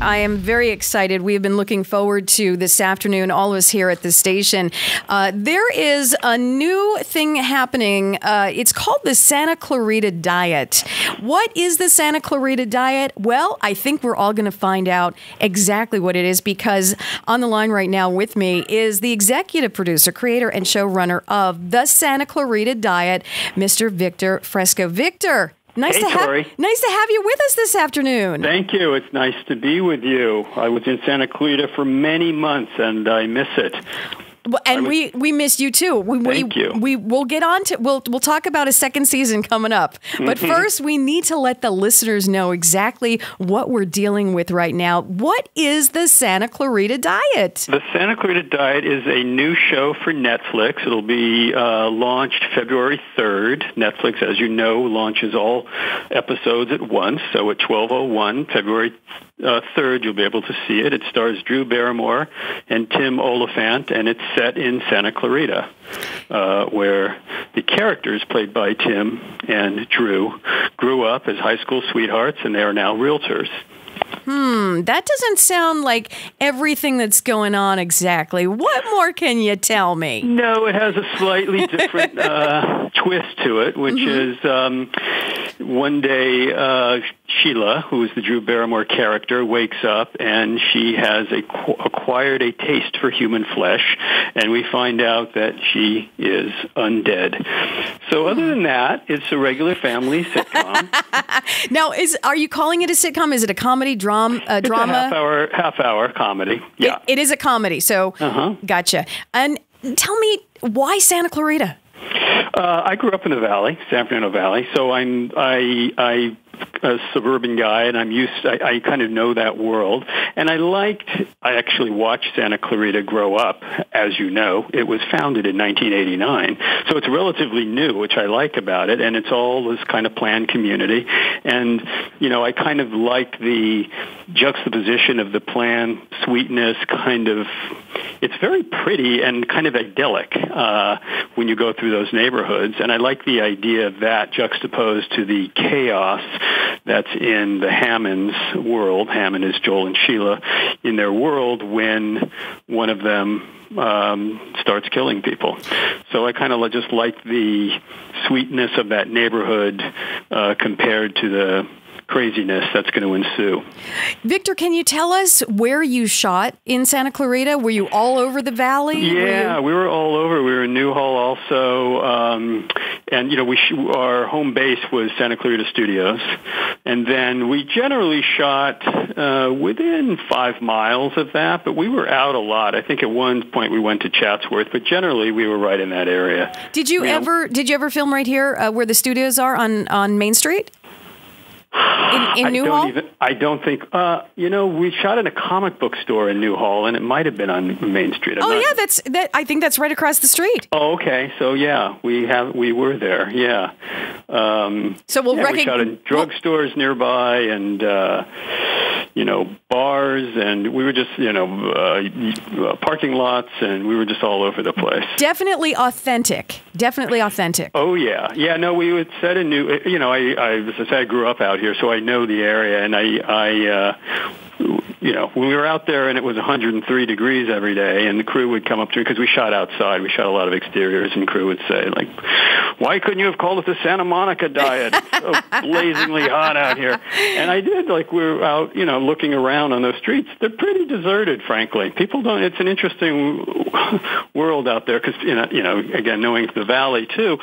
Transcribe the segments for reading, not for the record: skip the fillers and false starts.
I am very excited. We have been looking forward to this afternoon, all of us here at the station. There is a new thing happening. It's called the Santa Clarita Diet. What is the Santa Clarita Diet? Well, I think we're all going to find out exactly what it is, because on the line right now with me is the executive producer, creator, and showrunner of the Santa Clarita Diet, Mr. Victor Fresco. Victor, nice to have you with us this afternoon. Thank you. It's nice to be with you. I was in Santa Clarita for many months, and I miss it. And we miss you too. Thank you. We'll get on to we'll talk about a second season coming up. But first, we need to let the listeners know exactly what we're dealing with right now. What is the Santa Clarita Diet? The Santa Clarita Diet is a new show for Netflix. It'll be launched February 3rd. Netflix, as you know, launches all episodes at once. So at 12:01, February 3rd, you'll be able to see it. It stars Drew Barrymore and Tim Oliphant, and it's set in Santa Clarita, where the characters played by Tim and Drew grew up as high school sweethearts, and they are now realtors. That doesn't sound like everything that's going on exactly. What more can you tell me? No, it has a slightly different twist to it, which is one day Sheila, who is the Drew Barrymore character, wakes up and she has acquired a taste for human flesh, and we find out that she is undead. So other than that, it's a regular family sitcom. Now, are you calling it a sitcom? Is it a comedy, drama? It's a half-hour comedy. Yeah, it is a comedy. So, Gotcha. And tell me, why Santa Clarita? I grew up in the Valley, San Fernando Valley, so I'm a suburban guy, and I kind of know that world. And I actually watched Santa Clarita grow up. As you know, it was founded in 1989, so it's relatively new, which I like about it. And it's all this kind of planned community. And I kind of like the juxtaposition of the planned sweetness. It's very pretty and kind of idyllic when you go through those neighborhoods. And I like the idea of that juxtaposed to the chaos that's in the Hammonds' world. Hammond is Joel and Sheila in their world when one of them starts killing people. So I kind of just like the sweetness of that neighborhood compared to the craziness that's going to ensue. Victor, can you tell us where you shot in Santa Clarita? Were you all over the valley? Yeah, we were all over. We were in Newhall also, and our home base was Santa Clarita Studios, and then we generally shot within 5 miles of that, but we were out a lot. I think at one point we went to Chatsworth, but generally we were right in that area. Did you ever film right here where the studios are on Main Street? In Newhall? I don't think. We shot in a comic book store in Newhall, and it might have been on Main Street. I think that's right across the street. Oh, okay. So yeah, we were there. Yeah. So we shot in drugstores nearby, and bars, and we were just parking lots, and we were just all over the place. Definitely authentic. Oh yeah. No, we would set a new. As I said, I grew up out here, so I know the area, and when we were out there and it was 103 degrees every day, and the crew would come up to me, because we shot outside, we shot a lot of exteriors, and the crew would say, why couldn't you have called it the Santa Monica Diet? It's so blazingly hot out here. And I did, we were out, looking around on those streets. They're pretty deserted, frankly. People don't, it's an interesting world out there, because, again, knowing the Valley, too,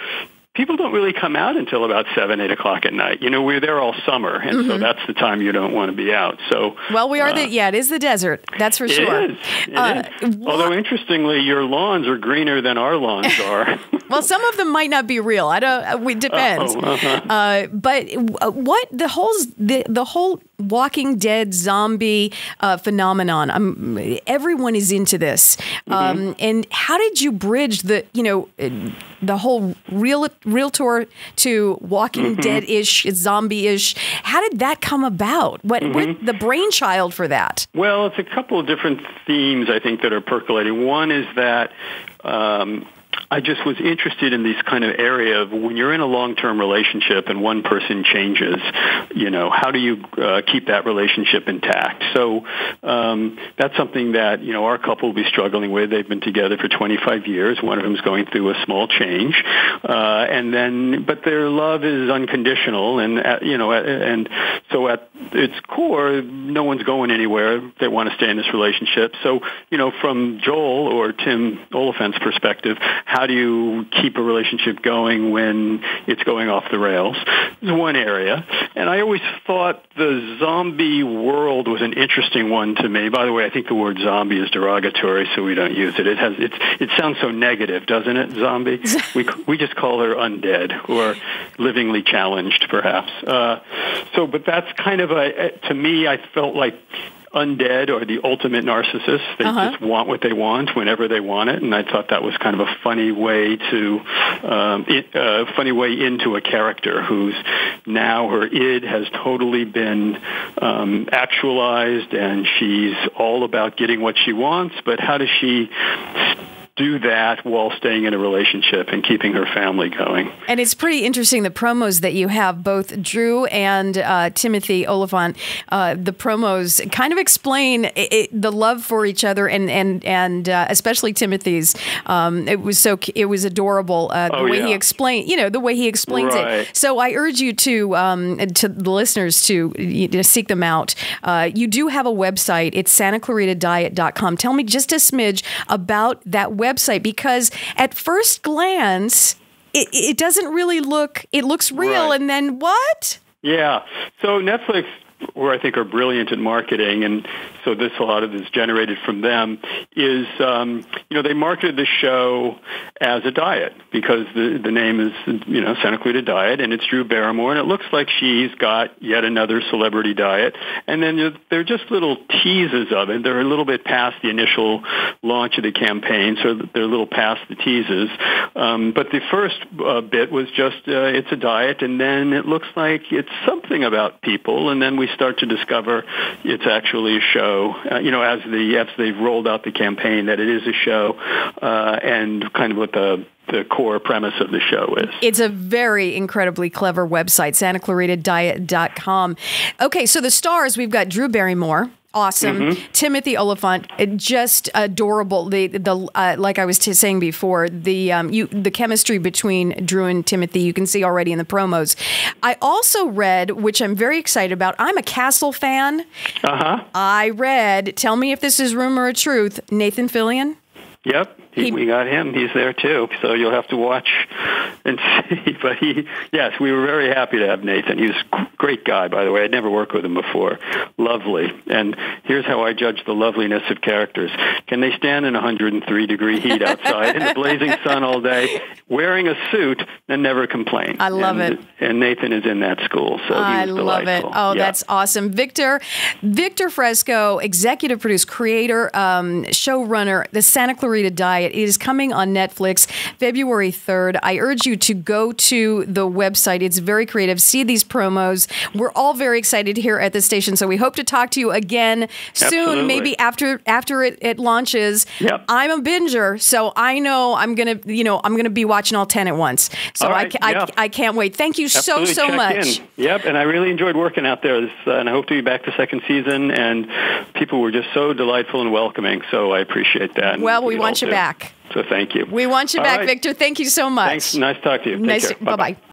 people don't really come out until about 7, 8 o'clock at night. We're there all summer, and so that's the time you don't want to be out. So, well, we are it is the desert. That's for sure. It is. Although, interestingly, your lawns are greener than our lawns are. Well, some of them might not be real. It depends. But what the whole Walking Dead zombie phenomenon? Everyone is into this. And how did you bridge the whole realtor to Walking Dead-ish, zombie-ish? How did that come about? What the brainchild for that? Well, it's a couple of different themes, I think, that are percolating. One is that I just was interested in this kind of area of when you're in a long-term relationship and one person changes, how do you keep that relationship intact? So that's something that, our couple will be struggling with. They've been together for 25 years. One of them is going through a small change. But their love is unconditional. And so at its core, no one's going anywhere. They want to stay in this relationship. So, from Joel or Tim Oliphant's perspective, how do you keep a relationship going when it's going off the rails? This is one area. And I always thought the zombie world was an interesting one to me. By the way, I think the word zombie is derogatory, so we don't use it. It sounds so negative, doesn't it, zombie? We just call her undead or livingly challenged, perhaps. But that's kind of to me, I felt like undead or the ultimate narcissist. They just want what they want whenever they want it, and I thought that was kind of a funny way into a character whose now her id has totally been actualized, and she's all about getting what she wants. But how does she do that while staying in a relationship and keeping her family going? And it's pretty interesting, the promos that you have, both Drew and Timothy Oliphant, the promos kind of explain the love for each other and especially Timothy's. It was adorable the way he explained, the way he explains it. So I urge you to the listeners to seek them out. You do have a website. It's SantaClaritaDiet.com. Tell me just a smidge about that website, because at first glance, it doesn't really it looks real, and then what? Yeah. So Netflix, where I think are brilliant in marketing, and so a lot of this generated from them, is, they marketed the show as a diet because the name is, Santa Clarita Diet, and it's Drew Barrymore, and it looks like she's got yet another celebrity diet. And then they're just little teases of it. They're a little bit past the initial launch of the campaign, so they're a little past the teases. But the first bit was just, it's a diet, and then it looks like it's something about people, and then we start to discover it's actually a show, as they've rolled out the campaign, that it is a show, and kind of what the core premise of the show is. It's a very incredibly clever website, SantaClaritaDiet.com. Okay, so the stars, we've got Drew Barrymore. Awesome. Timothy Oliphant, just adorable. Like I was saying before, the chemistry between Drew and Timothy, you can see already in the promos. I also read, which I'm very excited about, I'm a Castle fan. I read, tell me if this is rumor or truth, Nathan Fillion. Yep. We got him. He's there too. So you'll have to watch and see. But yes, we were very happy to have Nathan. He was a great guy, by the way. I'd never worked with him before. Lovely. And here's how I judge the loveliness of characters. Can they stand in 103-degree heat outside in the blazing sun all day, wearing a suit, and never complain? I love it. And Nathan is in that school, so I love delightful. It. Oh, yeah. That's awesome. Victor Fresco, executive producer, creator, showrunner, the Santa Clarita Diet. It is coming on Netflix February 3rd. I urge you to go to the website. It's very creative. See these promos. We're all very excited here at the station, so we hope to talk to you again soon. Absolutely. Maybe after it launches. Yep. I'm a binger, so I know I'm gonna be watching all 10 at once. So right. I can't wait. Thank you so much. Yep, and I really enjoyed working out there, and I hope to be back the second season. And people were just so delightful and welcoming, so I appreciate that. Well, we want you back. So thank you. We want you back, Victor. Thank you so much. Thanks. Nice to talk to you. Take care. Bye-bye.